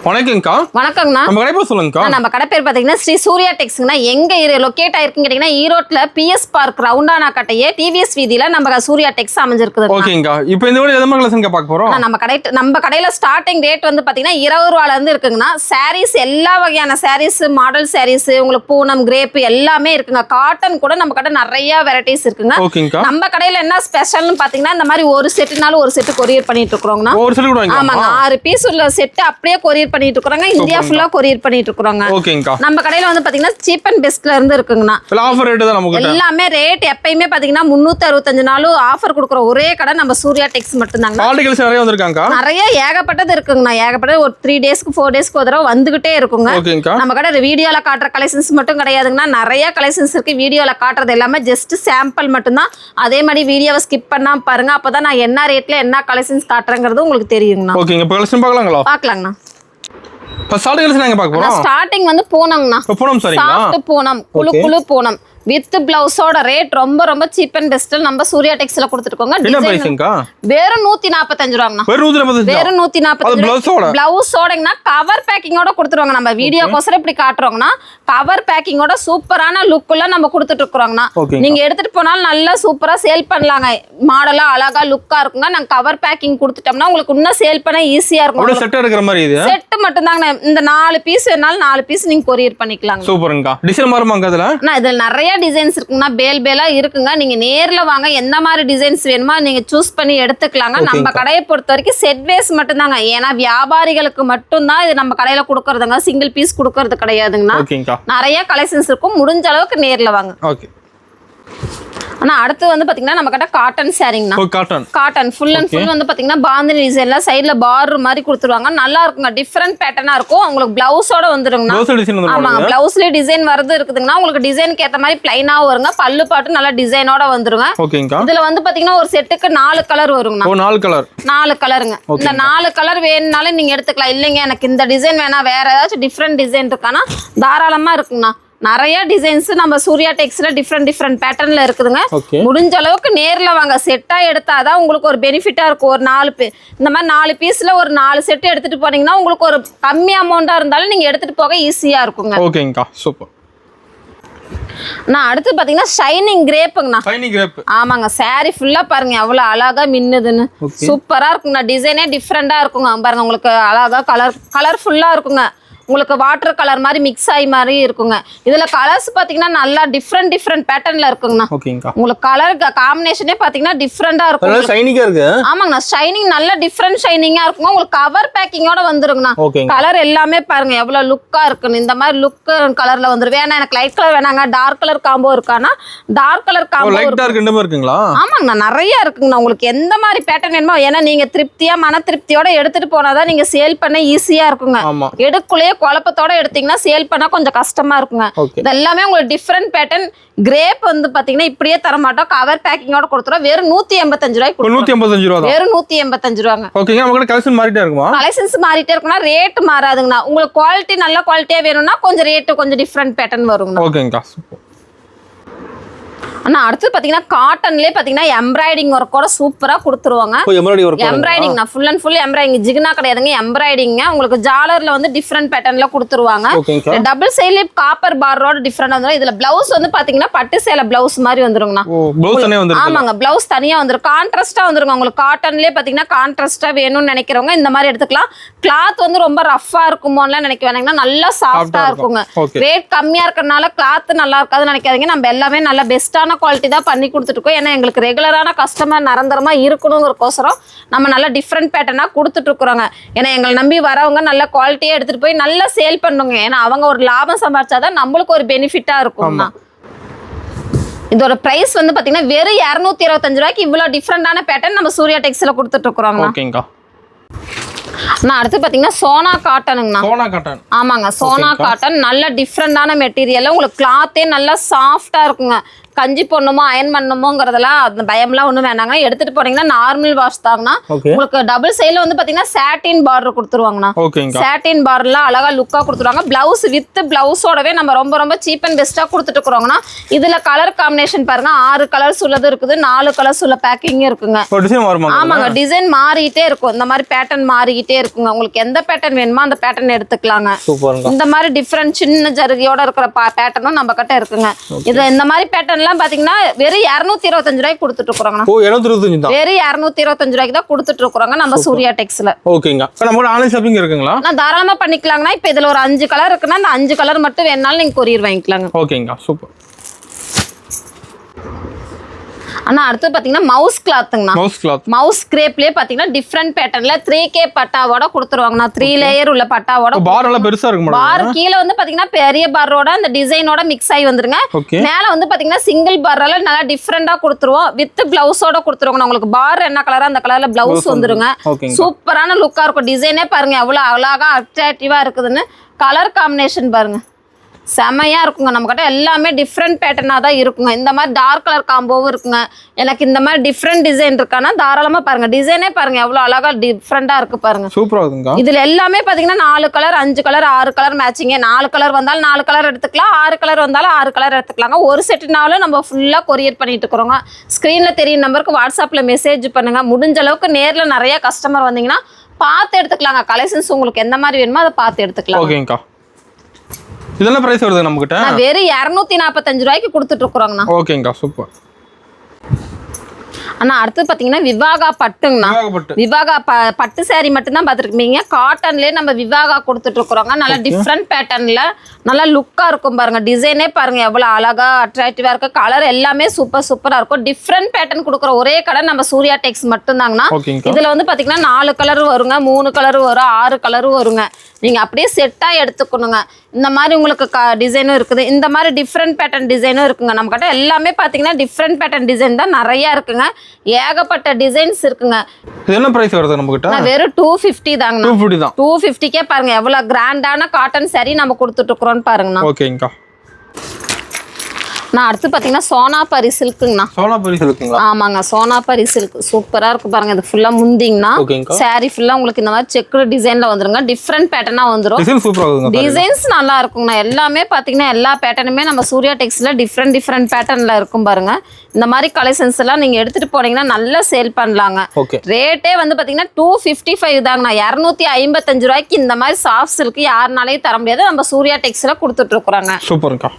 வணக்கம்க்கா. வணக்கங்கண்ணா. நம்ம கடை பேர் சொல்லுங்கக்கா. நம்ம கடை பேர் பார்த்தீங்கன்னா ஸ்ரீ சூர்யா டெக்ஸ்ங்கண்ணா. எங்க லொக்கேட் ஆயிருக்குன்னு கேட்டீங்கன்னா ஈரோட்ல பிஎஸ் பார்க் ரவுண்டானா கட்டையே டிவிஎஸ் வீதியில நம்ம சூர்யா டெக்ஸ் அமைஞ்சிருக்குது. ஓகேங்கா. இப்போ இந்த வீடியோ எந்த மாதிரி கலெக்ஷன் பார்க்க போறோம்? நம்ம கடையில ஸ்டார்டிங் ரேட் வந்து பாத்தீங்கன்னா 20 ரூபாயில இருந்து இருக்குங்கண்ணா. சாரீஸ் எல்லா வகையான சாரீஸ், மாடல் சாரீஸ், உங்களுக்கு பூனம், கிரேப் எல்லாமே இருக்குங்க. காட்டன் கூட நம்ம கடை நிறைய வெரைட்டிஸ் இருக்குங்க. ஓகேங்கா. நம்ம கடையில என்ன ஸ்பெஷல்னு பாத்தீங்கன்னா இந்த மாதிரி ஒரு செட்னாலும் ஒரு செட் கொரியர் பண்ணிட்டு இருக்கோங்கண்ணா. ஒரு செட் கூட ஆமாங்க, 6 பீஸ் உள்ள செட் அப்படியே கொரியர் பண்ணிட்டு இருக்கோங்க. இந்தியா ஃபுல்லா கொரியர் பண்ணிட்டு இருக்கோங்க. ஓகேங்கா. நம்ம கடையில வந்து பாத்தீங்கன்னா சீப் அண்ட் பெஸ்ட்ல இருந்து இருக்குங்கண்ணா. ஆஃபர் ரேட் தான் நமக்கு எல்லாமே ரேட் எப்பயுமே பாத்தீங்கன்னா 365 நாளும் ஆஃபர் கொடுக்குற ஒரே கடை நம்ம சூர்யா டெக்ஸ் மட்டும்தாங்க. ஆர்டிகல்ஸ் நிறைய வந்திருக்காங்க. நிறைய ஏகப்பட்டது இருக்குங்கண்ணா. ஏகப்பட்டது ஒரு 3 டேஸ்க்கு 4 டேஸ்க்கு ஒரு தடவை வந்துகிட்டே இருக்குங்க. நம்ம கடை வீடியோல காட்டுற கலெக்ஷன்ஸ் மட்டும் கிடையாதுங்கண்ணா. நிறைய கலெக்ஷன்ஸ் இருக்கு. வீடியோல காட்டுறது எல்லாமே ஜஸ்ட் சாம்பிள் மட்டும்தான். அதே மாதிரி வீடியோவை ஸ்கிப் பண்ணாம பாருங்க. அப்பதான் நான் என்ன ரேட்ல என்ன கலெக்ஷன்ஸ் காட்டுறேங்கிறது உங்களுக்கு தெரியுங்கண்ணா. ஓகேங்க. இப்போ கலெக்ஷன் பார்க்கலாங்களா? பார்க்கலாங்கண்ணா. ஸ்டார்டிங் வந்து பூனம்ண்ணா. சாஃப்ட் பூனம், குளு குளு பூனம் வித் பிளவுஸோட ரேட் ரொம்ப ரொம்ப சீப் அண்ட் பெஸ்ட் நம்ம சூர்யா டெக்ஸ்ல கொடுத்துருக்கோங்க. வெறும் 145 ரூபாங்கண்ணா. வெறும் 145 பிளவுஸோடங்கண்ணா. கவர் பேக்கிங்கோட கொடுத்துருவாங்க. நம்ம வீடியோக்கோசரம் இப்படி காட்டுறோங்கண்ணா. கவர் பேக்கிங்கோட சூப்பரான லுக்குள்ள நம்ம கொடுத்துட்டு இருக்கிறோங்கண்ணா. நீங்க எடுத்துட்டு போனாலும் நல்லா சூப்பரா சேல் பண்ணலாங்க. மாடலா அழகா லுக்கா இருக்குங்க. நாங்க கவர் பேக்கிங் கொடுத்துட்டோம்னா உங்களுக்கு இன்னும் சேல் பண்ண ஈஸியா இருக்கும். செட் மட்டும் தாங்க. இந்த 4 பீஸ் வேணாலும் 4 பீஸ் நீங்க கொரியர் பண்ணிக்கலாம். சூப்பர்ங்கா. டிசைன் மாறுமாங்க அதுல? இதுல நிறைய டிசைன்ஸ் இருக்குங்க. பேலா இருக்குங்க. நீங்க நேர்ல வாங்க. எந்த மாதிரி டிசைன்ஸ் வேணுமோ நீங்க சூஸ் பண்ணி எடுத்துக்கலாங்க. நம்ம கடையை பொறுத்த வரைக்கும் செட் வேஸ் மட்டும் தாங்க. ஏன்னா வியாபாரிகளுக்கு மட்டும் தான் இது நம்ம கடையில கொடுக்கறதுங்க. சிங்கிள் பீஸ் கொடுக்கறது கிடையாதுங்கண்ணா. நிறைய கலெக்ஷன்ஸ் இருக்கும். முடிஞ்ச அளவுக்கு நேர்ல வாங்க. ஆனா அடுத்து வந்து பாத்தீங்கன்னா நம்ம கிட்ட காட்டன் சாரிங்கண்ணா. காட்டன் ஃபுல் அண்ட் ஃபுல் வந்து பாத்தீங்கன்னா பாந்தினி டிசைன்ல சைடுல பார்டர் மாதிரி கொடுத்துருவாங்க. நல்லா இருக்குங்க. டிஃபரெண்ட் பேட்டர்னா இருக்கும். உங்களுக்கு பிளவுஸோட வந்துருங்கண்ணா. ஆமாங்க, பிளவுஸ்ல டிசைன் வரது இருக்குதுங்கன்னா உங்களுக்கு டிசைனுக்கு ஏத்த மாதிரி பிளைனாவும் வருங்க. பல்லு பாட்டு நல்லா டிசைனோட வந்துருங்க. இதுல வந்து பாத்தீங்கன்னா ஒரு செட்டுக்கு 4 கலர் வருங்கண்ணா. 4 கலருங்க. இந்த 4 கலர் வேணும்னாலும் நீங்க எடுத்துக்கலாம். இல்லைங்க எனக்கு இந்த டிசைன் வேணா வேற ஏதாச்சும் டிஃப்ரெண்ட் டிசைன் இருக்கானா தாராளமா இருக்குங்கண்ணா. நிறைய டிசைன்ஸ் நம்ம சூர்யா டெக்ஸ்ல டிஃப்ரெண்ட் பேட்டர்ன்ல இருக்குதுங்க. முடிஞ்ச அளவுக்கு நேர்ல வாங்க. செட்டா எடுத்தாதான் உங்களுக்கு ஒரு பெனிஃபிட்டா இருக்கும். ஒரு 4 இந்த மாதிரி 4 பீஸ்ல ஒரு 4 செட் எடுத்துட்டு போனீங்கன்னா உங்களுக்கு ஒரு கம்மி அமௌண்டா இருந்தாலும் நீங்க எடுத்துட்டு போக ஈஸியா இருக்குங்க. ஓகேங்கா, சூப்பர். நான் அடுத்து பாத்தீங்கன்னா ஷைனிங் கிரேப்புங்கண்ணா. ஆமாங்க, சாரி ஃபுல்லா பாருங்க எவ்வளவு அழகா மின்னுதுன்னு. சூப்பரா இருக்குங்க. டிசைனே டிஃப்ரெண்டா இருக்குங்க. பாருங்க உங்களுக்கு அழகா கலர்ஃபுல்லா இருக்குங்க. உங்களுக்கு வாட்டர் கலர் மாதிரி மிக்ஸ் ஆகி மாதிரி இருக்குங்க. இதுல கலர்ஸ் பாத்தீங்கன்னா நல்லா டிஃப்ரெண்ட் பேட்டர்ன்ல இருக்குங்கண்ணா. உங்களுக்கு கலர் காம்பினேஷனே பாத்தீங்கன்னா டிஃப்ரெண்டா இருக்கும். ஆமாங்கண்ணா, ஷைனிங் நல்ல டிஃப்ரெண்ட் ஷைனிங்கா இருக்குங்க. உங்களுக்கு கவர் பேக்கிங்கோட வந்துருங்கண்ணா. கலர் எல்லாமே பாருங்க எவ்வளவு லுக்கா இருக்குன்னு. இந்த மாதிரி லுக் கலர்ல வந்துரும். வேணா எனக்கு லைட் கலர் வேணாங்க, டார்க் கலர் காம்போ இருக்கானா டார்க் கலர் காம்போ இருக்குங்களா? ஆமாங்கண்ணா, நிறைய இருக்குங்கண்ணா. உங்களுக்கு எந்த மாதிரி பேட்டர்ன் வேணுமோ. ஏன்னா நீங்க திருப்தியா மன திருப்தியோட எடுத்துட்டு போனாதான் நீங்க சேல் பண்ண ஈஸியா இருக்குங்க. எடுக்குள்ளே குழப்பத்தோட எடுத்தீங்கன்னா சேல் பண்ணா கொஞ்சம் கஷ்டமா இருக்குங்க. இதெல்லாமே உங்களுக்கு டிஃப்ரெண்ட் பேட்டர்ன். கிரேப் வந்து பாத்தீங்கன்னா இப்படியே தர மாட்டோம். கவர் பேக்கிங்கோட கொடுத்துறோம். வெறும் 185 ரூபாய்க்கு. வெறும் 185 ரூபாங்க. கலெக்ஷன்ஸ் மாறிட்டே இருக்குன்னா ரேட் மாறாதுங்கண்ணா. உங்களுக்கு குவாலிட்டி நல்ல குவாலிட்டியா வேணும்னா கொஞ்சம் ரேட் கொஞ்சம் டிஃப்ரெண்ட் பேட்டர்ன் வருங்கண்ணா. ஆனா அடுத்து பாத்தீங்கன்னா காட்டன்லயே பாத்தீங்கன்னா எம்ப்ராய்டிங் ஒர்க்கோட சூப்பரா கொடுத்துருவாங்க. Embroidery full and full embroidery, ஜிகினா கிடையாதுங்க. எம்ப்ராய்டிங் உங்களுக்கு ஜாலர்ல வந்து டிஃப்ரெண்ட் பேட்டர்ன்ல கொடுத்துருவாங்க. டபுள் சைட்ல காப்பர் பார்டரோட டிஃப்ரெண்ட் வந்துரும். இதுல பிளவுஸ் வந்து பாத்தீங்கன்னா பட்டு சேலை பிளவுஸ் மாதிரி வந்துருங்கண்ணா. ஆமாங்க, பிளவுஸ் தனியா வந்துரும். கான்ட்ராஸ்டா வந்துருங்க. உங்களுக்கு காட்டன்லயே பாத்தீங்கன்னா கான்ட்ராஸ்டா வேணும்னு நினைக்கிறவங்க இந்த மாதிரி எடுத்துக்கலாம். கிளாத் வந்து ரொம்ப ரஃபா இருக்குமோன்னு நினைக்க வேணாங்கன்னா நல்லா சாஃப்டா இருக்குங்க. ரேட் கம்மியா இருக்கறனால கிளாத் நல்லா இருக்காதுன்னு நினைக்காதீங்க. நம்ம எல்லாமே நல்ல பெஸ்டான குவாலிட்டி தான் பண்ணி கொடுத்துட்டு இருக்கோம். ஏன்னா எங்களுக்கு ரெகுலரான கஸ்டமர் நிரந்தரமா இருக்கணுங்கிறக்கோசரம் நம்ம நல்ல டிஃப்ரெண்ட் பேட்டர்னா கொடுத்துட்டு இருக்கிறோங்க. ஏன்னா எங்களை நம்பி வரவங்க நல்ல குவாலிட்டியா எடுத்துட்டு போய் நல்லா சேல் பண்ணுங்க. ஏன்னா அவங்க ஒரு லாபம் சம்பாதிச்சாதான் நம்மளுக்கு ஒரு பெனிஃபிட்டா இருக்கும்னா. இதோட பிரைஸ் வந்து பாத்தீங்கன்னா வெறும் 225 ரூபாய்க்கு இவ்வளவு டிஃப்ரெண்டான பேட்டர்ன் நம்ம சூர்யா டெக்ஸ்ல கொடுத்துட்டு இருக்கிறோங்க. நான் அடுத்து பாத்தீங்கன்னா சோனா காட்டனுங்கண்ணா. ஆமாங்க, சோனா காட்டன் நல்ல டிஃப்ரெண்டான மெட்டீரியல். உங்களுக்கு கிளாத்தே நல்லா சாஃப்டா இருக்குங்க. கஞ்சி போடணுமோ அயன் பண்ணணுமோங்கிறதெல்லாம் அந்த பயம்லாம் ஒன்றும் வேணாங்க. எடுத்துட்டு போனீங்கன்னா நார்மல் வாஷ் தாங்கண்ணா. உங்களுக்கு டபுள் சைடில் வந்து பார்த்தீங்கன்னா சாட்டின் பார்டர் கொடுத்துருவாங்கண்ணா. சாட்டின் பார்டர்லாம் அழகா லுக்காக கொடுத்துருவாங்க. பிளவுஸ் வித் பிளவுஸோடவே நம்ம ரொம்ப ரொம்ப சீப் அண்ட் பெஸ்ட்டாக கொடுத்துட்டு இருக்கிறோங்கண்ணா. இதுல கலர் காம்பினேஷன் பாருங்க, 6 கலர்ஸ் உள்ளது இருக்குது, 4 கலர்ஸ் உள்ள பேக்கிங் இருக்குங்க. ஆமாங்க, டிசைன் மாறிக்கிட்டே இருக்கும். இந்த மாதிரி பேட்டர்ன் மாறிக்கிட்டே இருக்குங்க. உங்களுக்கு எந்த பேட்டர்ன் வேணுமோ அந்த பேட்டர்ன் எடுத்துக்கலாங்க. இந்த மாதிரி டிஃப்ரெண்ட் சின்ன ஜருகியோட இருக்கிற பேட்டர்னும் நம்ம கிட்ட இருக்குங்க. இது இந்த மாதிரி பேட்டர்ன்லாம் பாத்தீங்கன்னா வெறும் 225 ரூபாய்க்கு கொடுத்துட்டு இருக்கிறோங்க. வெறும் 225 ரூபாய்க்கு தான் கொடுத்துட்டு இருக்கிறோங்க நம்ம சூர்யா டெக்ஸ்ல. ஓகேங்க. நம்ம ஆன்லைன் ஷாப்பிங் இருக்குங்களா? நான் தாராளமா பண்ணிக்கலாங்கண்ணா. இப்போ இதுல ஒரு 5 கலர் இருக்குன்னா அந்த 5 கலர் மட்டும் வேணாலும் நீங்க கொரியர் வாங்கிக்கலாங்க. ஓகேங்க, சூப்பர். ஆனா அடுத்து பாத்தீங்கன்னா மவுஸ் கிளாத்துங்கண்ணா. மவுஸ் கிரேப்லயே பாத்தீங்கன்னா டிஃப்ரெண்ட் பேட்டர்ன்ல 3K பட்டாவோட கொடுத்துருவாங்கண்ணா. 3 லேயர் உள்ள பட்டாவோட. பார் எல்லாம் பெருசா இருக்கும். பார் கீழ வந்து பாத்தீங்கன்னா பெரிய பாரோட அந்த டிசைனோட மிக்ஸ் ஆகி வந்துருங்க. மேல வந்து பாத்தீங்கன்னா சிங்கிள் பார்ல நல்லா டிஃப்ரெண்டா கொடுத்துருவோம். வித் பிளவுஸோட கொடுத்துருவாங்க. உங்களுக்கு பார் என்ன கலரா அந்த கலர்ல பிளவுஸ் வந்துருங்க. சூப்பரான லுக்கா இருக்கும். டிசைனே பாருங்க எவ்வளவு அழகா அட்ராக்டிவா இருக்குதுன்னு. கலர் காம்பினேஷன் பாருங்க செமையா இருக்குங்க. நம்ம கிட்ட எல்லாமே டிஃப்ரெண்ட் பேட்டர்னா தான் இருக்குங்க. இந்த மாதிரி டார்க் கலர் காம்போவும் இருக்குங்க. எனக்கு இந்த மாதிரி டிஃப்ரெண்ட் டிசைன் இருக்கானா தாராளமா பாருங்க. டிசைனே பாருங்க எவ்வளவு அழகா டிஃப்ரெண்டா இருக்கு பாருங்க. சூப்பரா இருக்குங்க. இதுல எல்லாமே பாத்தீங்கன்னா 4 colour 5 colour 6 colour matching. 4 colour வந்தாலும் 4 கலர் எடுத்துக்கலாம், 6 கலர் வந்தாலும் 6 கலர் எடுத்துக்கலாங்க. ஒரு செட்னாலும் நம்ம ஃபுல்லா கொரியர் பண்ணிட்டு இருக்கிறோங்க. ஸ்கிரீன்ல தெரியும் நம்பருக்கு வாட்ஸ்அப்ல மெசேஜ் பண்ணுங்க. முடிஞ்ச அளவுக்கு நேர்ல நிறைய கஸ்டமர் வந்தீங்கன்னா பார்த்து எடுத்துக்கலாங்க. கலெக்ஷன்ஸ் உங்களுக்கு எந்த மாதிரி வேணுமோ அதை பார்த்து எடுத்துக்கலாம். ஓகேங்கா. இதெல்லாம் பிரைஸ் வருது நம்ம கிட்ட? வெறும் 245 ரூபாய்க்கு கொடுத்துட்டு இருக்கோங்கண்ணா. ஓகேங்கா, சூப்பர். ஆனா அடுத்து பாத்தீங்கன்னா விவாகா பட்டுங்கண்ணா. விவாகா பட்டு சாரி மட்டும் தான் பாத்துருக்கீங்க. காட்டன்லயே நம்ம விவாகா கொடுத்துட்டு இருக்கிறோங்க. நல்லா டிஃப்ரெண்ட் பேட்டர்ன்ல நல்லா லுக்கா இருக்கும் பாருங்க. டிசைனே பாருங்க எவ்வளவு அழகா அட்ராக்டிவா இருக்கு. கலர் எல்லாமே சூப்பரா இருக்கும். டிஃப்ரெண்ட் பேட்டர்ன் கொடுக்குற ஒரே கடை நம்ம சூர்யா டெக்ஸ் மட்டும் தாங்கண்ணா. இதுல வந்து பாத்தீங்கன்னா 4 கலர் வருங்க, 3 கலர் வரும், 6 கலரும் வருங்க. நீங்க அப்படியே செட்டா எடுத்துக்கணுங்க. இந்த மாதிரி உங்களுக்கு டிசைனும் இருக்குது. இந்த மாதிரி டிஃப்ரெண்ட் பேட்டர்ன் டிசைனும் இருக்குங்க. நம்ம கிட்ட எல்லாமே பாத்தீங்கன்னா டிஃப்ரெண்ட் பேட்டர்ன் டிசைன் தான் நிறைய இருக்குங்க. ஏகப்பட்ட டிசைன்ஸ் இருக்குங்க. இது என்ன பிரைஸ் வருது நம்ம கிட்ட? வெறும் 250 தாங்க. 250 தான். 250க்கே பாருங்க எவ்வளவு கிராண்டான காட்டன் saree நம்ம கொடுத்துட்டு இருக்கோம்னு பாருங்கண்ணா. ஓகேங்கா. நான் அடுத்து பாத்தீங்கன்னா சோனாபரி சில்க்குங்கண்ணா. சோனாபரி சில்க்குங்களா? ஆமாங்க, சோனாபரி சில்க் சூப்பரா இருக்கு பாருங்க. இது ஃபுல்லா முந்திங்கண்ணா. saree ஃபுல்லா உங்களுக்கு இந்த மாதிரி செக்குடு டிசைன்ல வந்துருங்க. டிஃப்ரெண்ட் பேட்டர்னா வந்துரும். டிசைன் சூப்பரா இருக்குங்க. டிசைன்ஸ் நல்லா இருக்குங்கண்ணா. எல்லாமே பாத்தீங்கன்னா எல்லா பேட்டர்னுமே நம்ம சூர்யா டெக்ஸ்ல டிஃப்ரெண்ட் பேட்டர்ன்ல இருக்கும் பாருங்க. இந்த மாதிரி கலெக்ஷன்ஸ் எல்லாம் நீங்க எடுத்துட்டு போனீங்கன்னா நல்லா சேல் பண்ணலாங்க. ரேட்டே வந்து பாத்தீங்கன்னா 255 தாங்கண்ணா. 255 ரூபாய்க்கு இந்த மாதிரி சாஃப்ட் சில்க் யாருனாலையும் தர முடியாது. நம்ம சூர்யா டெக்ஸ்ல கொடுத்துட்டு இருக்கிறாங்க. சூப்பர்க்கா.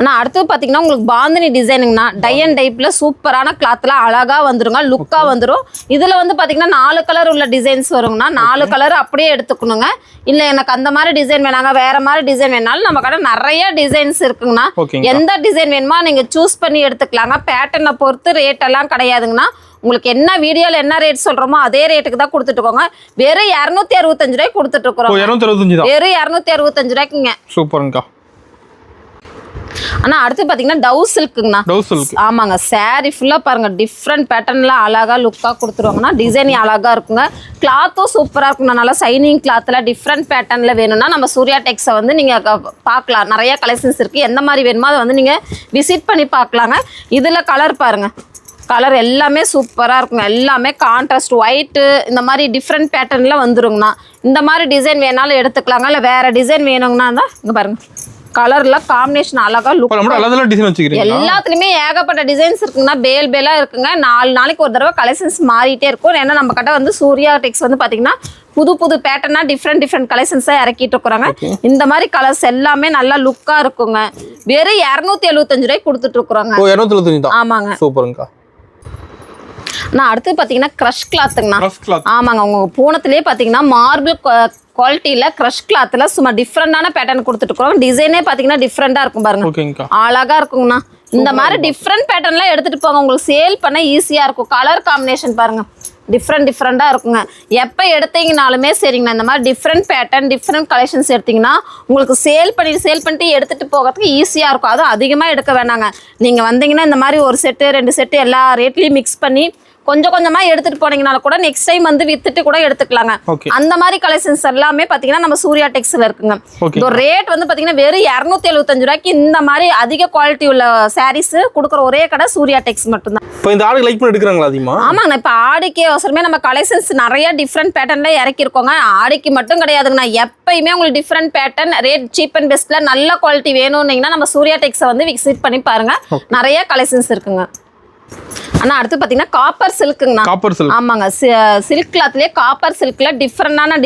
ஆனால் அடுத்து பார்த்தீங்கன்னா உங்களுக்கு பாந்தினி டிசைனுங்கண்ணா. டை அண்ட் டைப்பில் சூப்பரான கிளாத்லாம் அழகாக வந்துருங்க, லுக்காக வந்துடும். இதில் வந்து பார்த்தீங்கன்னா 4 கலர் உள்ள டிசைன்ஸ் வருங்கண்ணா. 4 கலர் அப்படியே எடுத்துக்கணுங்க. இல்லை எனக்கு அந்த மாதிரி டிசைன் வேணாங்க, வேறு மாதிரி டிசைன் வேணாலும் நம்ம கடை நிறைய டிசைன்ஸ் இருக்குங்கண்ணா. எந்த டிசைன் வேணுமோ நீங்கள் சூஸ் பண்ணி எடுத்துக்கலாங்க. பேட்டர்னை பொறுத்து ரேட் எல்லாம் கிடையாதுங்கண்ணா. உங்களுக்கு என்ன வீடியோல என்ன ரேட் சொல்றோமோ அதே ரேட்டுக்கு தான் கொடுத்துட்டு இருக்கோங்க. வெறும் 265 ரூபாய்க்கு கொடுத்துட்டு இருக்கிறோம். வெறும் 265 ரூபாய்க்குங்க. சூப்பர்ங்கா. ஆனா அடுத்து பாத்தீங்கன்னா டவ் சில்க்குங்கண்ணா. ஆமாங்க, saree ஃபுல்லா பாருங்க டிஃப்ரெண்ட் பேட்டர்ன்ல அழகா லுக்கா கொடுத்துருவாங்கன்னா. டிசைன் அழகா இருக்குங்க. கிளாத்தும் சூப்பரா இருக்குங்க. நல்லா சைனிங் கிளாத்ல டிஃப்ரெண்ட் பேட்டர்ன்ல வேணும்னா நம்ம சூர்யா டெக்ஸை வந்து நீங்க பார்க்கலாம். நிறைய கலெக்ஷன்ஸ் இருக்கு. எந்த மாதிரி வேணுமோ அதை வந்து நீங்க விசிட் பண்ணி பார்க்கலாங்க. இதுல கலர் பாருங்க, கலர் எல்லாமே சூப்பராக இருக்குங்க. எல்லாமே கான்ட்ராஸ்ட் ஒயிட்டு இந்த மாதிரி டிஃப்ரெண்ட் பேட்டர்னில் வந்துருங்கண்ணா. இந்த மாதிரி டிசைன் வேணாலும் எடுத்துக்கலாங்க. இல்லை வேறு டிசைன் வேணுங்கன்னா தான் இங்கே பாருங்க கலர்ல காம்பினேஷன் அழகா லுக். எல்லாத்துலயுமே ஏகப்பட்ட டிசைன்ஸ் இருக்குங்கன்னா பேலா இருக்குங்க. 4 நாளைக்கு ஒரு தடவை கலெக்ஷன்ஸ் மாறிட்டே இருக்கும். ஏன்னா நம்ம கிட்ட வந்து சூர்யா டெக்ஸ் வந்து பாத்தீங்கன்னா புது பேட்டர்னா டிஃப்ரெண்ட் கலெக்ஷன்ஸா இறக்கிட்டு இருக்கிறாங்க. இந்த மாதிரி கலர்ஸ் எல்லாமே நல்லா லுக்கா இருக்குங்க. வெறும் 275 ரூபாய்க்கு கொடுத்துட்டு இருக்கிறாங்க. ஆமாங்க, சூப்பருங்கா. நான் அடுத்து பாத்தீங்கன்னா கிரஷ் கிளாத்துங்கண்ணா. ஆமாங்க, உங்க பூனத்திலே பாத்தீங்கன்னா மார்பிள் குவாலிட்டியில கிரஷ் கிளாத்ல சும்மா டிஃப்ரெண்டான பேட்டர்ன் கொடுத்துட்டு இருக்கோம். டிசைனே பாத்தீங்கன்னா டிஃப்ரெண்டா இருக்கும் பாருங்க, அழகா இருக்குங்கண்ணா. இந்த மாதிரி டிஃப்ரெண்ட் பேட்டர்ன்லாம் எடுத்துட்டு போங்க. உங்களுக்கு சேல் பண்ண ஈஸியா இருக்கும். கலர் காம்பினேஷன் பாருங்க டிஃப்ரெண்டா இருக்குங்க. எப்போ எடுத்தீங்கனாலுமே சரிங்கண்ணா, இந்த மாதிரி டிஃப்ரெண்ட் பேட்டர்ன் டிஃப்ரெண்ட் கலெக்ஷன்ஸ் எடுத்தீங்கன்னா உங்களுக்கு சேல் பண்ணிட்டு எடுத்துட்டு போகிறதுக்கு ஈஸியாக இருக்கும். அதுவும் அதிகமாக எடுக்க வேணாங்க. நீங்கள் வந்தீங்கன்னா இந்த மாதிரி ஒரு செட்டு 2 செட்டு எல்லா ரேட்லேயும் மிக்ஸ் பண்ணி கொஞ்சம் கொஞ்சமா எடுத்துட்டு போனீங்கனால கூட நெக்ஸ்ட் டைம் வந்து வித்துட்டு கூட எடுத்துக்கலாங்க. அந்த மாதிரி கலெக்ஷன்ஸ் எல்லாமே பாத்தீங்கன்னா நம்ம சூர்யா டெக்ஸ்ல இருக்குங்க. இந்த ரேட் வந்து பாத்தீங்கன்னா வெறும் 275 ரூபாய்க்கு இந்த மாதிரி அதிக குவாலிட்டி உள்ள சாரீஸ் கொடுக்குற ஒரே கடை சூர்யா டெக்ஸ் மட்டும்தான். இப்போ இந்த ஆடு லைக் பண்ணி எடுக்கிறாங்களா அதிகமா? ஆமாங்க, இப்போ ஆடிக்கு அவசரமே நம்ம கலெக்ஷன்ஸ் நிறைய டிஃப்ரெண்ட் பேட்டர்ன்ல இறக்கிருக்கோங்க. ஆடிக்கு மட்டும் கிடையாதுங்கண்ணா, எப்பயுமே உங்களுக்கு different pattern rate cheap and பெஸ்ட்ல நல்ல குவாலிட்டி வேணும்னீங்கன்னா நம்ம சூர்யா டெக்ஸை வந்து விசிட் பண்ணி பாருங்க. நிறைய கலெக்ஷன்ஸ் இருக்குங்க. ஆனா அடுத்து பாத்தீங்கன்னா காப்பர் சில்க்குங்கண்ணா. Copper silk. ஆமாங்க, சில்க் கிளாத்லயே காப்பர் சில்க்ல டிஃப்ரெண்டான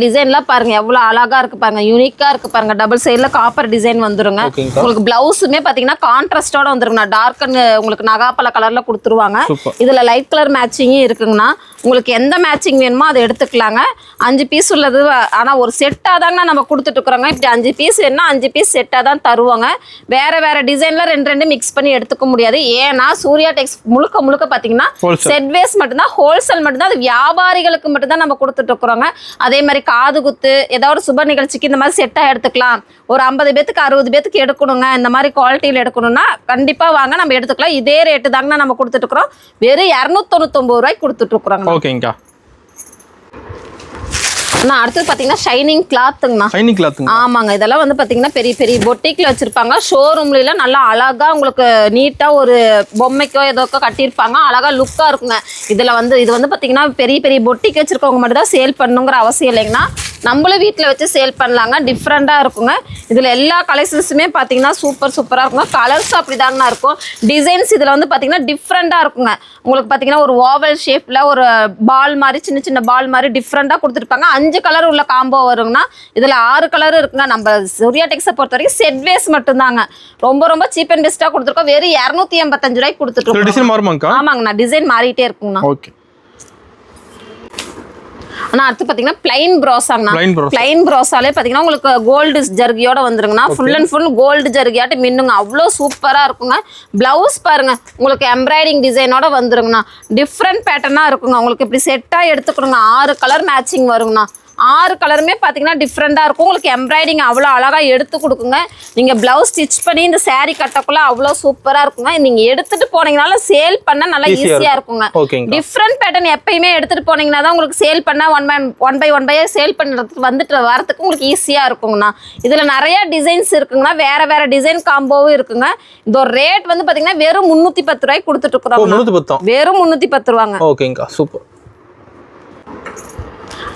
டிசைன்லாம் பாருங்க எவ்வளவு அழகா இருக்கு பாருங்க, யூனிக்கா இருக்கு பாருங்க. டபுள் சைடுல காப்பர் டிசைன் வந்துருங்க. உங்களுக்கு பிளவுஸுமே பாத்தீங்கன்னா கான்ட்ராஸ்டோட வந்துருங்கண்ணா. டார்க் அண்ட் உங்களுக்கு நகாப்பழ கலர்ல கொடுத்துருவாங்க. இதுல லைட் கலர் மேட்சிங்கும் இருக்குங்கண்ணா. உங்களுக்கு எந்த மேட்சிங் வேணுமோ அதை எடுத்துக்கலாங்க. 5 பீஸ் உள்ளது. ஆனா ஒரு செட்டா தாங்க நம்ம கொடுத்துட்டு இருக்கிறோங்க. இப்படி 5 பீஸ் வேணும்னா 5 பீஸ் செட்டா தான் தருவாங்க. வேற வேற டிசைன்ல 2 மிக்ஸ் பண்ணி எடுத்துக்க முடியாது. ஏன்னா சூர்யா டெக்ஸ் முழுக்க பாத்தீங்கன்னா செட் வேஸ் மட்டும்தான், ஹோல்சேல் மட்டும்தான். அது வியாபாரிகளுக்கு மட்டும்தான் நம்ம கொடுத்துட்டு இருக்கிறோங்க. அதே மாதிரி காது குத்து ஏதாவது ஒரு சுப நிகழ்ச்சிக்கு இந்த மாதிரி செட்டா எடுத்துக்கலாம். ஒரு 50 பேத்துக்கு 60 பேத்துக்கு எடுக்கணுங்க, இந்த மாதிரி குவாலிட்டியில எடுக்கணும்னா கண்டிப்பா வாங்க, நம்ம எடுத்துக்கலாம். இதே ரேட்டு தாங்க நம்ம கொடுத்துட்டு இருக்கிறோம். வெறும் 299 ரூபாய்க்கு கொடுத்துட்டு இருக்கிறோங்க. ஓகேங்கா. நான் அடுத்து பாத்தீங்கன்னா ஷைனிங் கிளாத்துங்கண்ணா. ஷைனிங் கிளாத்துங்க. ஆமாங்க, இதெல்லாம் வந்து பாத்தீங்கன்னா பெரிய பெரிய பொட்டிக்ல வச்சிருப்பாங்க. ஷோரூம்ல நல்லா அழகா உங்களுக்கு நீட்டா ஒரு பொம்மைக்கோ ஏதோக்கோ கட்டியிருப்பாங்க. அழகா லுக்கா இருக்குங்க. இது வந்து பாத்தீங்கன்னா பெரிய பெரிய பொட்டிக்கு வச்சிருக்கவங்க மட்டும் தான் சேல் பண்ணுங்கிற அவசியம் இல்லைங்கண்ணா. நம்மளும் வீட்டில் வச்சு சேல் பண்ணலாங்க. டிஃப்ரெண்டாக இருக்குங்க. இதில் எல்லா கலெக்ஷன்ஸுமே பார்த்தீங்கன்னா சூப்பராக இருக்குங்க. கலர்ஸ் அப்படி தாங்கண்ணா இருக்கும். டிசைன்ஸ் இதில் வந்து பார்த்தீங்கன்னா டிஃப்ரெண்டாக இருக்குங்க. உங்களுக்கு பார்த்தீங்கன்னா ஒரு ஓவல் ஷேப்பில் ஒரு பால் மாதிரி சின்ன பால் மாதிரி டிஃப்ரெண்டாக கொடுத்துருப்பாங்க. 5 கலர் உள்ள காம்போ வருங்கண்ணா. இதில் 6 கலர் இருக்குங்க. நம்ம சூர்யா டெக்ஸை பொறுத்த வரைக்கும் செட் வேஸ் மட்டும்தாங்க. ரொம்ப சீப் அண்ட் பெஸ்ட்டாக கொடுத்துருக்கோம். வெறும் 285 ரூபாய்க்கு கொடுத்துருக்கோம். ஆமாங்கண்ணா, டிசைன் மாறிட்டே இருக்குங்கண்ணா. ஆனா அடுத்து பாத்தீங்கன்னா பிளைன் ப்ரோஸாங்கண்ணா. பிளைன் ப்ரோஸாலே பாத்தீங்கன்னா உங்களுக்கு கோல்டு ஜர்கியோட வந்துருங்கண்ணா. ஃபுல் அண்ட் ஃபுல் கோல்டு ஜர்கியாட்டு மின்னுங்க. அவ்வளோ சூப்பரா இருக்குங்க. பிளவுஸ் பாருங்க உங்களுக்கு எம்ப்ராய்டிங் டிசைனோட வந்துருங்கண்ணா. டிஃப்ரெண்ட் பேட்டர்னா இருக்குங்க. உங்களுக்கு இப்படி செட்டா எடுத்துக்கணுங்க. 6 கலர் மேட்சிங் வருங்கண்ணா. 6 கலருமே பார்த்தீங்கன்னா டிஃப்ரெண்டாக இருக்கும். உங்களுக்கு எம்ப்ராய்டிங் அவ்வளோ அழகாக எடுத்து கொடுக்குங்க. நீங்கள் ப்ளவுஸ் ஸ்டிச் பண்ணி இந்த சாரீ கட்டக்குள்ள அவ்வளோ சூப்பராக இருக்குங்க. நீங்கள் எடுத்துகிட்டு போனீங்கனால சேல் பண்ண நல்லா ஈஸியாக இருக்குங்க. டிஃப்ரெண்ட் பேட்டர்ன் எப்பயுமே எடுத்துகிட்டு போனீங்கன்னா தான் உங்களுக்கு சேல் பண்ண ஒன் பை சேல் பண்ணுறதுக்கு வரத்துக்கு உங்களுக்கு ஈஸியாக இருக்குங்கண்ணா. இதில் நிறைய டிசைன்ஸ் இருக்குங்கண்ணா. வேற டிசைன் காம்போவும் இருக்குங்க. இந்த ஒரு ரேட் வந்து பார்த்தீங்கன்னா வெறும் 310 ரூபாய்க்கு கொடுத்துட்டு இருக்கிறோம். வெறும் 310 ரூபாங்க. ஓகேங்கா, சூப்பர்.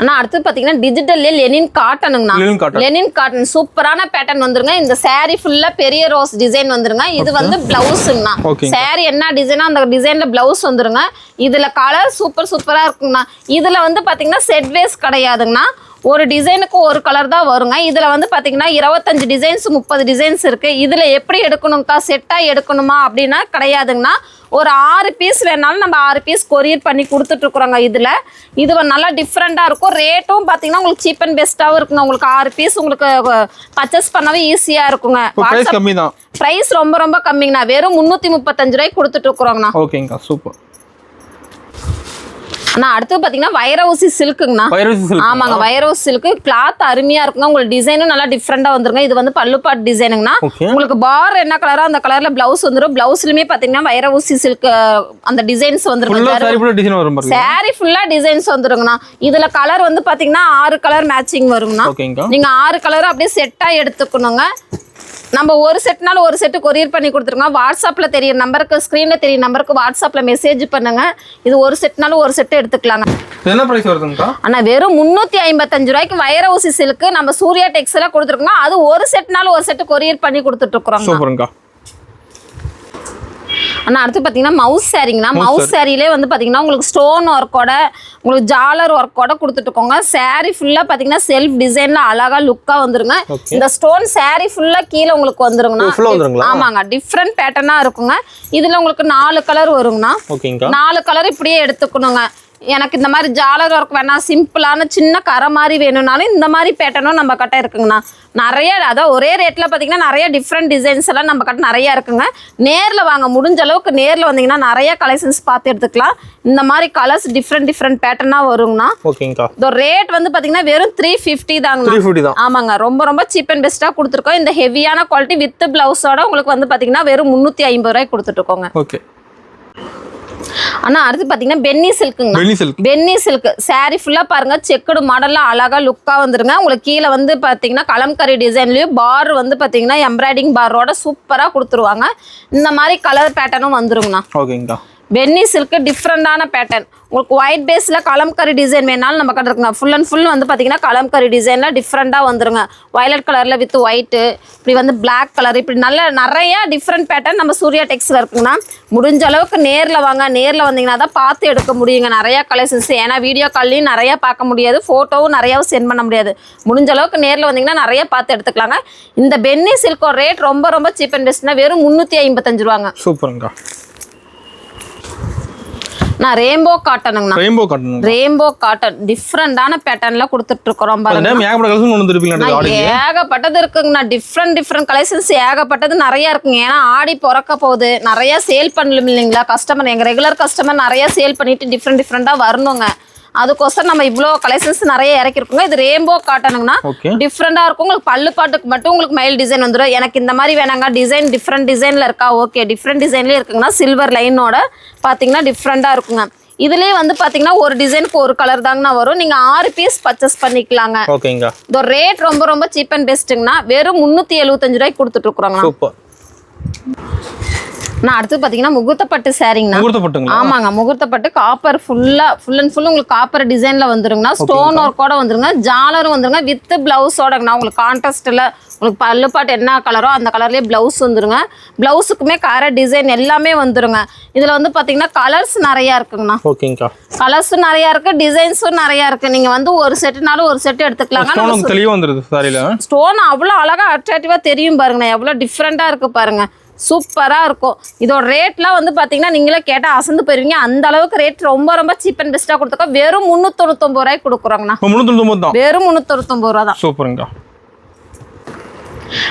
ஆனா அடுத்து பாத்தீங்கன்னா டிஜிட்டல்ல லெனின் காட்டனுங்கண்ணா. லெனின் காட்டன் சூப்பரான பேட்டர்ன் வந்துருங்க. இந்த சாரி ஃபுல்லா பெரிய ரோஸ் டிசைன் வந்துருங்க. இது வந்து பிளவுஸ்ங்கண்ணா. சாரி என்ன டிசைனோ அந்த டிசைன்ல பிளவுஸ் வந்துருங்க. இதுல கலர் சூப்பரா இருக்குங்கண்ணா. இதுல வந்து பாத்தீங்கன்னா செட் வேஸ் கிடையாதுங்கண்ணா. ஒரு டிசைனுக்கு ஒரு கலர் தான் வருங்க. இதில் வந்து பார்த்தீங்கன்னா 25 டிசைன்ஸ் 30 டிசைன்ஸ் இருக்குது. இதில் எப்படி எடுக்கணும்க்கா செட்டாக எடுக்கணுமா அப்படின்னா கிடையாதுங்கண்ணா. ஒரு 6 பீஸ் வேணாலும் நம்ம 6 பீஸ் கொரியர் பண்ணி கொடுத்துட்ருக்குறோங்க. இது நல்லா டிஃப்ரெண்ட்டாக இருக்கும். ரேட்டும் பார்த்தீங்கன்னா உங்களுக்கு சீப் அண்ட் பெஸ்ட்டாகவும் இருக்குங்க. உங்களுக்கு 6 பீஸ் உங்களுக்கு பர்ச்சேஸ் பண்ணவே ஈஸியாக இருக்குங்க. ப்ரைஸ் ரொம்ப கம்மிங்கண்ணா. வெறும் 335 ரூபாய்க்கு கொடுத்துட்ருக்குறோங்கண்ணா. ஓகேங்கண்ணா, சூப்பர். நான் அடுத்து பாத்தீங்கன்னா வைரவுசி சில்க்குங்கண்ணா. ஆமாங்க, வைரவுசி சில்க் கிளாத் அருமையா இருக்குங்க. உங்களுக்கு டிசைனும் நல்லா டிஃப்ரெண்டா வந்துருங்க. இது வந்து பல்லுப்பாட் டிசைனுங்கண்ணா. உங்களுக்கு பார் என்ன கலரோ அந்த கலர்ல பிளவுஸ் வந்துரும். பிளவுஸ்லயுமே பாத்தீங்கன்னா வைரவுசி சில்க் அந்த டிசைன்ஸ் வந்துருங்க. சாரி ஃபுல்லா டிசைன்ஸ் வந்துருங்கண்ணா. இதுல கலர் வந்து பாத்தீங்கன்னா 6 கலர் மேட்சிங் வருங்கண்ணா. நீங்க 6 கலர் அப்படியே செட்டா எடுத்துக்கணுங்க. நம்ம ஒரு செட்னால ஒரு செட்டு கொரியர் பண்ணி கொடுத்துருங்க. வாட்ஸ்அப்பில் தெரிய நம்பருக்கு ஸ்க்ரீனில் தெரிய நம்பருக்கு வாட்ஸ்அப்பில் மெசேஜ் பண்ணுங்க. இது ஒரு செட்னாலும் ஒரு செட்டு எடுத்துக்கலாங்க. என்ன பிரைஸ் வருதுங்கக்கா? ஆனால் வெறும் 355 ரூபாய்க்கு வைரவுசி சில்க்கு நம்ம சூர்யா டெக்ஸ்ல கொடுத்துருக்கோங்க. அது ஒரு செட்னாலும் ஒரு செட்டு கொரியர் பண்ணி கொடுத்துட்ருக்குறோம். சூப்பருங்கக்கா. ஆனால் அடுத்து பார்த்தீங்கன்னா மவுஸ் சாரிங்கண்ணா. மவுஸ் சாரிலே வந்து பார்த்தீங்கன்னா உங்களுக்கு ஸ்டோன் ஒர்க்கோட உங்களுக்கு ஜாலர் ஒர்க்கோட கொடுத்துட்டுருக்கோங்க. சாரி ஃபுல்லாக பார்த்தீங்கன்னா செல்ஃப் டிசைனில் அழகாக லுக்காக வந்துருங்க. இந்த ஸ்டோன் சாரி ஃபுல்லாக கீழே உங்களுக்கு வந்துருங்கண்ணா. ஆமாங்க, டிஃப்ரெண்ட் பேட்டர்னாக இருக்குங்க. இதில் உங்களுக்கு 4 கலர் வருங்கண்ணா. 4 கலர் இப்படியே எடுத்துக்கணுங்க. எனக்கு இந்த மாதிரி ஜாலர் ஒர்க் வேணாம், சிம்பிளான சின்ன கரை மாதிரி வேணும்னாலும் இந்த மாதிரி பேட்டர்னும் நம்ம கிட்ட இருக்குங்கண்ணா. நிறைய அதான் ஒரே ரேட்டில் பார்த்தீங்கன்னா நிறைய டிஃப்ரெண்ட் டிசைன்ஸ் எல்லாம் நம்ம கிட்ட நிறையா இருக்குங்க. நேரில் வாங்க, முடிஞ்ச அளவுக்கு நேரில் வந்தீங்கன்னா நிறைய கலெக்ஷன்ஸ் பார்த்து எடுத்துக்கலாம். இந்த மாதிரி கலர்ஸ் டிஃப்ரெண்ட் பேட்டர்னாக வருங்கண்ணா. இந்த ரேட் வந்து பார்த்தீங்கன்னா வெறும் 350 தாங்கண்ணா. ஆமாங்க, ரொம்ப சீப் அண்ட் பெஸ்ட்டாக கொடுத்துருக்கோம். இந்த ஹெவியான குவாலிட்டி வித் பிளவுஸோட உங்களுக்கு வந்து பார்த்தீங்கன்னா வெறும் 350 ரூபாய்க்கு கொடுத்துட்ருக்கோங்க. ஆனா அடுத்து பாத்தீங்கன்னா பென்னி சில்க்குங்க. Penny silk. Penny silk saree ஃபுல்லா பாருங்க செக்குடு மாடல்ல அழகா லுக்கா வந்துருங்க. உங்களுக்கு கீழே வந்து பாத்தீங்கன்னா கலம்கரி டிசைன்லயும் பார் வந்து பாத்தீங்கன்னா எம்ப்ராய்டிங் பாரோட சூப்பரா கொடுத்துருவாங்க. இந்த மாதிரி கலர் பேட்டர்னும் வந்துருங்கண்ணா. ஓகேங்கா. பென்னி சில்க் டிஃப்ரெண்டான பேட்டர்ன். உங்களுக்கு ஒயிட் பேஸ்ல கலம்கரி டிசைன் வேணாலும் நம்ம கிட்ட இருக்குங்க. ஃபுல் அண்ட் ஃபுல் வந்து பாத்தீங்கன்னா கலம்கரி டிசைன்ல டிஃப்ரெண்டா வந்துருங்க. வயலட் கலர்ல வித் ஒயிட், இப்படி வந்து பிளாக் கலர், இப்படி நிறைய டிஃப்ரெண்ட் பேட்டர்ன் நம்ம சூர்யா டெக்ஸ்ல இருக்குங்கன்னா முடிஞ்ச அளவுக்கு நேர்ல வாங்க. நேர்ல வந்தீங்கன்னா தான் பார்த்து எடுக்க முடியுங்க நிறைய கலெக்ஷன்ஸ். ஏன்னா வீடியோ கால்லையும் நிறைய பார்க்க முடியாது, போட்டோவும் நிறையாவும் சென்ட் பண்ண முடியாது. முடிஞ்ச அளவுக்கு நேர்ல வந்தீங்கன்னா நிறைய பார்த்து எடுத்துக்கலாங்க. இந்த பென்னி சில்கோட ரேட் ரொம்ப ரொம்ப சீப் அண்ட் பெஸ்ட்னா வெறும் 355 ரூபாங்க. சூப்பருங்கா. நான் ரெயின்போ காட்டனுங்கண்ணா. Rainbow cotton. ரெயின்போ காட்டன் டிஃப்ரெண்டான பேட்டர்ன்ல கொடுத்துட்டு இருக்கோம் பாருங்க. ஏகப்பட்ட கலெக்ஷன் கொண்டு வந்திருப்பீங்க. ஏகப்பட்டது இருக்குங்கண்ணா. டிஃப்ரெண்ட் கலெக்ஷன்ஸ் ஏகப்பட்டது நிறைய இருக்குங்க. ஏன்னா ஆடி பிறக்க போகுது, நிறைய சேல் பண்ணலும் இல்லைங்களா கஸ்டமர். எங்க ரெகுலர் கஸ்டமர் நிறைய சேல் பண்ணிட்டு டிஃப்ரெண்டா வரணுங்க. அதுக்கோசரம் நம்ம இவ்வளோ கலெக்ஷன்ஸ் நிறைய இறக்கிருக்கோங்க. இது ரெயின்போ காட்டனுங்கண்ணா. டிஃப்ரெண்டா இருக்கும். உங்களுக்கு பல்லு பாட்டுக்கு மட்டும் உங்களுக்கு மைல் டிசைன் வந்துடும். எனக்கு இந்த மாதிரி வேணாங்க, டிசைன் டிஃப்ரெண்ட் டிசைன்ல இருக்கா, ஓகே டிஃப்ரெண்ட் டிசைன்லயே இருக்குங்கன்னா சில்வர் லைனோட பாத்தீங்கன்னா டிஃப்ரெண்டா இருக்குங்க. இதுலயே வந்து பாத்தீங்கன்னா ஒரு டிசைனுக்கு ஒரு கலர் தாங்கண்ணா வரும். நீங்க 6 பீஸ் பர்ச்சேஸ் பண்ணிக்கலாங்க. ஓகேங்க. இந்த ரேட் ரொம்ப ரொம்ப சீப் அண்ட் பெஸ்ட்டுங்கண்ணா. வெறும் 375 ரூபாய்க்கு கொடுத்துட்டு இருக்கிறோங்க. சூப்பர். நான் அடுத்து பாத்தீங்கன்னா முகூர்த்தப்பட்டு சாரிங்கண்ணா. முகூர்த்தப்பட்டுங்களா? ஆமாங்க, முகூர்த்தப்பட்டு காப்பர் ஃபுல் அண்ட் ஃபுல் உங்களுக்கு காப்பர் டிசைன்ல வந்துருங்கண்ணா. ஸ்டோன் ஒர்க்கோட வந்துருங்க, ஜாலரும் வந்துருங்க வித் பிளவுஸோடங்கண்ணா. உங்களுக்கு கான்ட்ராஸ்ட்ல உங்களுக்கு பல்லு பாட்டு என்ன கலரோ அந்த கலர்லயே பிளவுஸ் வந்துருங்க. பிளவுஸுக்குமே கார டிசைன் எல்லாமே வந்துருங்க. இதுல வந்து பாத்தீங்கன்னா கலர்ஸ் நிறைய இருக்குங்கண்ணா. ஓகேங்கா. கலர்ஸும் நிறைய இருக்கு, டிசைன்ஸும் நிறைய இருக்கு. நீங்க வந்து ஒரு செட்னாலும் ஒரு செட் எடுத்துக்கலாங்க. ஸ்டோன் தெளிவா வந்துருது சாரில. ஸ்டோன் அவ்வளவு அழகா அட்ராக்டிவா தெரியும் பாருங்கண்ணா. எவ்வளவு டிஃப்ரெண்டா இருக்கு பாருங்க, சூப்பரா இருக்கும். இதோட ரேட்லாம் வந்து பாத்தீங்கன்னா நீங்களே கேட்டா அசந்து போயிருவீங்க. அந்த அளவுக்கு ரேட் ரொம்ப ரொம்ப சீப் அண்ட் பெஸ்டா கொடுத்துருக்கோம். வெறும் 399 ரூபாய்க்கு கொடுக்குறோங்கண்ணா. 399 தான். வெறும் 399 ரூபா தான். சூப்பருங்க.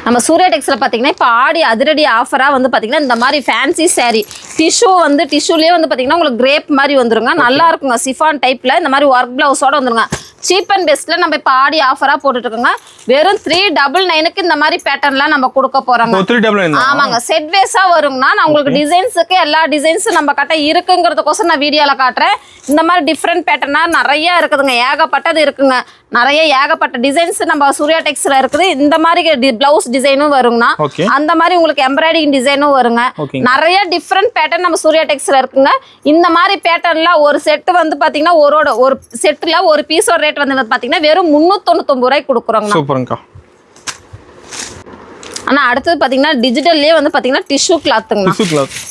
நம்ம சூர்யா டெக்ஸ்ல பாத்தீங்கன்னா இப்போ ஆடி அதிரடி ஆஃபரா வந்து பாத்தீங்கன்னா இந்த மாதிரி ஃபேன்சி சாரி டிஷ்யூ வந்து டிஷ்யூலயே வந்து பாத்தீங்கன்னா உங்களுக்கு கிரேப் மாதிரி வந்துருங்க. நல்லா இருக்குங்க. சிஃபான் டைப்ல இந்த மாதிரி ஒர்க் பிளவுஸோட வந்துருங்க. சீப் அண்ட் பெஸ்ட்ல நம்ம இப்போ ஆடி ஆஃபரா போட்டுட்டு இருக்கோங்க. வெறும் 399க்கு இந்த மாதிரி பேட்டர்ன்லாம் நம்ம கொடுக்க போறோங்க. 399. ஆமாங்க, செட் வேஸா வருங்கண்ணா. நான் உங்களுக்கு டிசைன்ஸுக்கு எல்லா டிசைன்ஸும் நம்ம கிட்ட இருக்குங்கிறதுக்கோசம் நான் வீடியோல காட்டுறேன். இந்த மாதிரி டிஃப்ரெண்ட் பேட்டர்னா நிறைய இருக்குதுங்க, ஏகப்பட்டது இருக்குங்க. நிறைய ஏகப்பட்ட டிசைன்ஸ் நம்ம சூர்யா டெக்ஸ்ல இருக்குது. இந்த மாதிரி பிளவுஸ் டிசைனும் வருங்கண்ணா. அந்த மாதிரி உங்களுக்கு எம்ப்ராய்டிங் டிசைனும் வருங்க. நிறைய டிஃப்ரெண்ட் பேட்டர்ன் நம்ம சூர்யா டெக்ஸ்ல இருக்குங்க. இந்த மாதிரி பேட்டர்ன்ல ஒரு செட் வந்து பாத்தீங்கன்னா ஒரு செட்ல ஒரு பீஸோட ரேட் வந்து பாத்தீங்கன்னா வெறும் 399 ரூபாய்க்கு கொடுக்குறோங்க. சூப்பர்ங்கா. ஆனா அடுத்தது பாத்தீங்கன்னா டிஜிட்டல்லயே வந்து பாத்தீங்கன்னா டிஷ்யூ கிளாத்துங்க.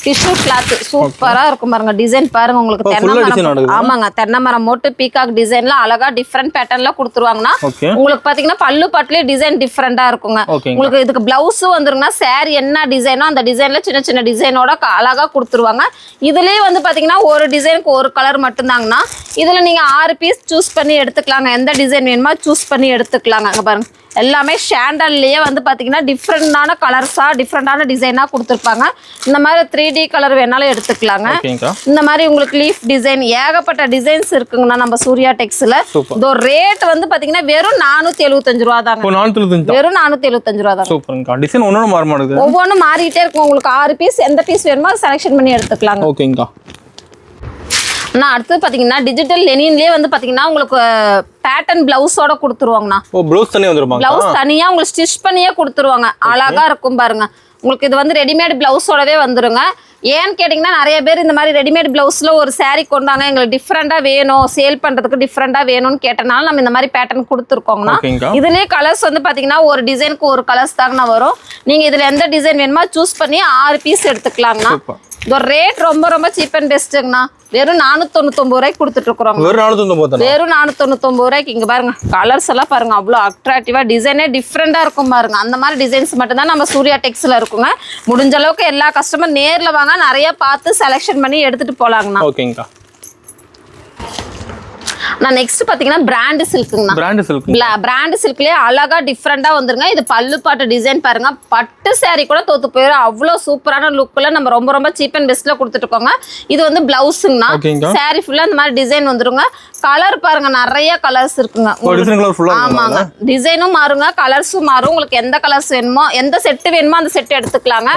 டிஷ்யூ கிளாத் சூப்பரா இருக்கும் பாருங்க. டிசைன் பாருங்க உங்களுக்கு தென்னை மரம். ஆமாங்க, தென்னை மரம் மோட்டு பீகாக் டிசைன்ல அழகா டிஃப்ரெண்ட் பேட்டர்ன்ல கொடுத்துருவாங்கன்னா உங்களுக்கு பாத்தீங்கன்னா பல்லு பாட்டுலயே டிசைன் டிஃப்ரெண்டா இருக்குங்க. உங்களுக்கு இதுக்கு பிளவுஸ் வந்துருங்கன்னா சாரி என்ன டிசைனோ அந்த டிசைன்ல சின்ன சின்ன டிசைனோட அழகா கொடுத்துருவாங்க. இதுலயே வந்து பாத்தீங்கன்னா ஒரு டிசைனுக்கு ஒரு கலர் மட்டும்தாங்கண்ணா. இதுல நீங்க 6 பீஸ் சூஸ் பண்ணி எடுத்துக்கலாங்க. எந்த டிசைன் வேணுமோ சூஸ் பண்ணி எடுத்துக்கலாங்க. அங்க பாருங்க எல்லாமே ஷாண்டல்லையே வந்து பாத்தீங்கன்னா டிஃப்ரெண்டான கலர்ஸா டிஃப்ரெண்டான டிசைனா கொடுத்துருப்பாங்க. இந்த மாதிரி 3D கலர் வேணாலும் எடுத்துக்கலாங்க. இந்த மாதிரி உங்களுக்கு லீஃப் டிசைன் ஏகப்பட்ட டிசைன்ஸ் இருக்குங்கண்ணா நம்ம சூர்யா டெக்ஸ்ல. இதோ ரேட் வந்து பாத்தீங்கன்னா வெறும் 475 ரூபா தாங்க. வெறும் 475 ரூபா தான். சூப்பர்ங்க. டிசைன் ஒவ்வொன்றும் மாறிட்டே இருக்கும். உங்களுக்கு 6 பீஸ் எந்த பீஸ் வேணுமோ செலக்ஷன் பண்ணி எடுத்துக்கலாங்க. ஓகேங்கா. நான் அடுத்து பாத்தீங்கன்னா டிஜிட்டல் லெனின்லயே வந்து பாத்தீங்கன்னா உங்களுக்கு பேட்டர்ன் பிளவுஸோட கொடுத்துருவாங்கண்ணா. பிளவுஸ் தனியா வந்துருமா? பிளவுஸ் தனியா உங்களுக்கு ஸ்டிச் பண்ணியே கொடுத்துருவாங்க. அழகா இருக்கும் பாருங்க. உங்களுக்கு இது வந்து ரெடிமேட் பிளவுஸோடவே வந்துருங்க. ஏன்னு கேட்டிங்கன்னா நிறைய பேர் இந்த மாதிரி ரெடிமேட் பிளவுஸ்ல ஒரு சாரீ கொண்டாங்க எங்களுக்கு டிஃப்ரெண்டா வேணும், சேல் பண்றதுக்கு டிஃப்ரெண்டா வேணும்னு கேட்டனால நம்ம இந்த மாதிரி பேட்டர்ன் கொடுத்துருக்கோங்கண்ணா. இதுலயே கலர்ஸ் வந்து பாத்தீங்கன்னா ஒரு டிசைனுக்கு ஒரு கலர்ஸ் தாங்கண்ணா வரும். நீங்க இதுல எந்த டிசைன் வேணுமோ சூஸ் பண்ணி 6 பீஸ் எடுத்துக்கலாங்கண்ணா. இந்த ரேட் ரொம்ப ரொம்ப சீப் அண்ட் பெஸ்ட்டுங்கண்ணா. வெறும் 499 ரூபாய்க்கு கொடுத்துட்டு இருக்கிறோம். வெறும் 499 ரூபாய்க்கு. இங்க பாருங்க கலர்ஸ் எல்லாம் பாருங்க அவ்வளோ அட்ராக்டிவா டிசைனே டிஃப்ரெண்டா இருக்கும் பாருங்க. அந்த மாதிரி டிசைன்ஸ் மட்டும் தான் நம்ம சூர்யா டெக்ஸ்ல இருக்குங்க. முடிஞ்ச அளவுக்கு எல்லா கஸ்டமர் நேர்ல வாங்க, நிறைய பார்த்து செலக்ஷன் பண்ணி எடுத்துட்டு போலாங்கண்ணா. ஓகேங்கா. நான் நெக்ஸ்ட் பாத்தீங்கன்னா பிராண்ட் சில்க்குங்கண்ணா. பிராண்ட் சில்க்லயே அழகா டிஃப்ரெண்டா வந்துருங்க. இது பல்லு பாட்டு டிசைன் பாருங்க, பட்டு saree கூட தோத்து போயிடும். அவ்வளவு சூப்பரான லுக்ல நம்ம ரொம்ப ரொம்ப சீப் அண்ட் பெஸ்ட்ல கொடுத்துட்டு இருக்கோங்க. இது வந்து பிளவுஸுங்கண்ணா. saree ஃபுல்லா இந்த மாதிரி டிசைன் வந்துருங்க. கலர் பாருங்க, நிறைய கலர்ஸ் இருக்குங்க. ஆமாங்க, டிசைனும் மாறுங்க, கலர்ஸும் மாறும். உங்களுக்கு எந்த கலர்ஸ் வேணுமோ, எந்த செட் வேணுமோ அந்த செட் எடுத்துக்கலாங்க.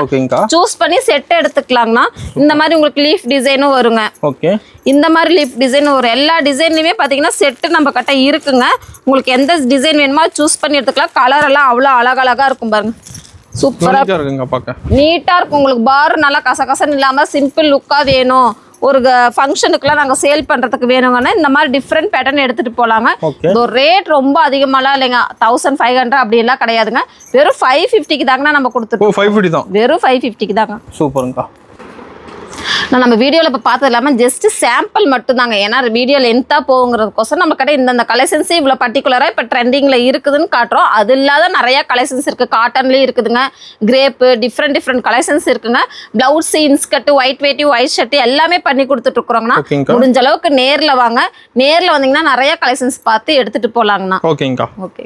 சூஸ் பண்ணி செட் எடுத்துக்கலாங்கண்ணா. இந்த மாதிரி உங்களுக்கு லீஃப் டிசைனும் வருங்க. இந்த மாதிரி லீஃப் டிசைன் வரும். எல்லா டிசைன்லயுமே பாத்தீங்கன்னா செட் நம்ம கிட்ட இருக்குங்க. உங்களுக்கு எந்த டிசைன் வேணுமோ சூஸ் பண்ணி எடுத்துக்கலாம். கலர் எல்லாம் அவ்வளவு அழகழகா இருக்கும் பாருங்க. சூப்பரா இருக்குங்க, பார்க்க நீட்டா இருக்கும். உங்களுக்கு பார் நல்லா கசகசன்னு இல்லாம சிம்பிள் லுக்கா வேணும், ஒரு ஃபங்க்ஷனுக்குலாம் நாங்கள் சேல் பண்ணுறதுக்கு வேணுங்கன்னா இந்த மாதிரி டிஃப்ரெண்ட் பேட்டர்ன் எடுத்துகிட்டு போகலாங்க. இது ரேட் ரொம்ப அதிகமாலாம் இல்லைங்க, 1500 அப்படியெல்லாம் கிடையாதுங்க. வெறும் 550க்கு தாங்கண்ணா நம்ம கொடுத்துருக்கோம். 550 தான், வெறும் 550க்கு தாங்க. சூப்பருங்கக்கா. நான் நம்ம வீடியோவில் இப்போ பார்த்தது இல்லாமல் ஜஸ்ட் சாம்பிள் மட்டும் தாங்க. ஏன்னா வீடியோ லென்த்தாக போகுங்கிறதுக்கோசம் நம்ம கடை இந்த கலெக்ஷன்ஸே இவ்வளோ பர்டிகுலராக இப்போ ட்ரெண்டிங்கில் இருக்குதுன்னு காட்டுறோம். அது இல்லாத நிறையா கலெக்ஷன்ஸ் இருக்குது. காட்டன்லேயும் இருக்குதுங்க, கிரேப்பு, டிஃப்ரெண்ட் கலெக்ஷன்ஸ் இருக்குங்க. ப்ளவுஸ், இன்ஸ்கர்ட், ஒயிட் வேட்டி, ஒயிட் ஷர்ட் எல்லாமே பண்ணி கொடுத்துட்ருக்குறோங்கண்ணா. முடிஞ்ச அளவுக்கு நேரில் வாங்க. நேரில் வந்தீங்கன்னா நிறைய கலெக்ஷன்ஸ் பார்த்து எடுத்துகிட்டு போகலாங்கண்ணா. ஓகேங்கக்கா. ஓகே.